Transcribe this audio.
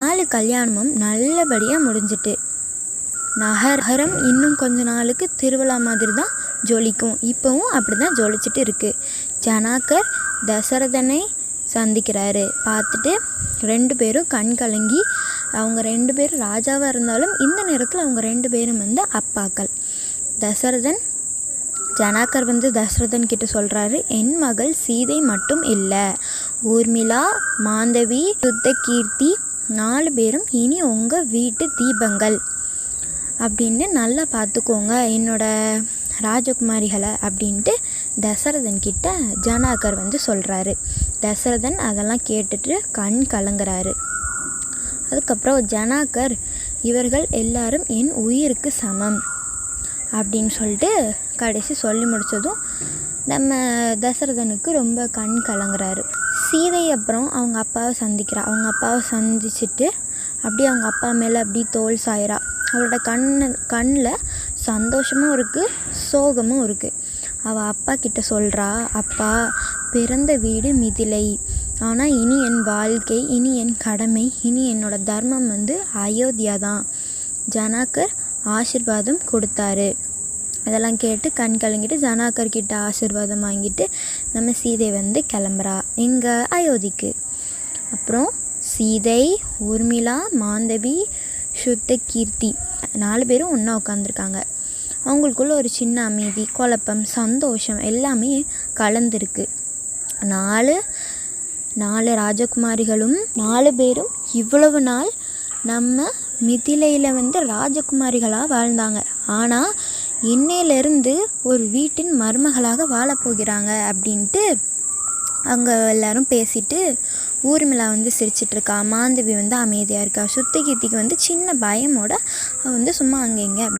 4 கல்யாணமும் நல்லபடியாக முடிஞ்சிட்டு நகரம் இன்னும் கொஞ்ச நாளுக்கு திருவிழா மாதிரி தான் ஜொலிக்கும். இப்போவும் அப்படி தான் ஜொலிச்சிட்டு இருக்குது. ஜனாக்கர் தசரதனை சந்திக்கிறாரு. பார்த்துட்டு 2 பேரும் கண் கலங்கி, அவங்க 2 பேரும் ராஜாவாக இருந்தாலும் இந்த நேரத்தில் அவங்க 2 பேரும் அப்பாக்கள். ஜனாக்கர் தசரதன் கிட்ட சொல்கிறாரு, என் மகள் சீதை மட்டும் இல்லை, ஊர்மிளா, மாந்தவி, சுத்தகீர்த்தி 4 பேரும் இனி உங்கள் வீட்டு தீபங்கள் அப்படின்னு நல்லா பார்த்துக்கோங்க என்னோட ராஜகுமாரிகளை அப்படின்ட்டு தசரதன் கிட்ட ஜனாக்கர் சொல்கிறாரு. தசரதன் அதெல்லாம் கேட்டுட்டு கண் கலங்குறாரு. அதுக்கப்புறம் ஜனாக்கர், இவர்கள் எல்லாரும் என் உயிருக்கு சமம் அப்படின்னு சொல்லிட்டு கடைசி சொல்லி முடித்ததும் நம்ம தசரதனுக்கு ரொம்ப கண் கலங்குறாரு. சீதை அப்புறம் அவங்க அப்பாவை சந்திக்கிறா. அவங்க அப்பாவை சந்திச்சுட்டு அப்படியே அவங்க அப்பா மேலே அப்படி தோல் சாயிறா. அவளோட கண்ணில் சந்தோஷமும் இருக்குது, சோகமும் இருக்குது. அவள் அப்பா கிட்ட சொல்கிறா, அப்பா, பிறந்த வீடு மிதிலை, ஆனால் இனி என் வாழ்க்கை, இனி என் கடமை, இனி என்னோட தர்மம் அயோத்தியா தான். ஜனாக்கர் ஆசீர்வாதம் கொடுத்தாரு. அதெல்லாம் கேட்டு கண் கலங்கிட்டு ஜனாக்கர் கிட்ட ஆசீர்வாதம் வாங்கிட்டு நம்ம சீதை கிளம்புறா எங்கே, அயோத்திக்கு. அப்புறம் சீதை, ஊர்மிளா, மாந்தவி, சுத்தகீர்த்தி 4 பேரும் ஒன்றா உட்காந்துருக்காங்க. அவங்களுக்குள்ள ஒரு சின்ன அமைதி, குழப்பம், சந்தோஷம் எல்லாமே கலந்துருக்கு. 4 ராஜகுமாரிகளும் 4 பேரும் இவ்வளவு நாள் நம்ம மிதிலையில் ராஜகுமாரிகளாக வாழ்ந்தாங்க. ஆனால் இன்னையிலேருந்து ஒரு வீட்டின் மருமகளாக வாழப்போகிறாங்க அப்படின்ட்டு அங்கே எல்லாரும் பேசிட்டு, ஊர்மிளா சிரிச்சிட்ருக்கா, மாந்தவி அமைதியாக இருக்கா, சுத்தகீர்த்திக்கு சின்ன பயமோட சும்மா அங்கே இங்கே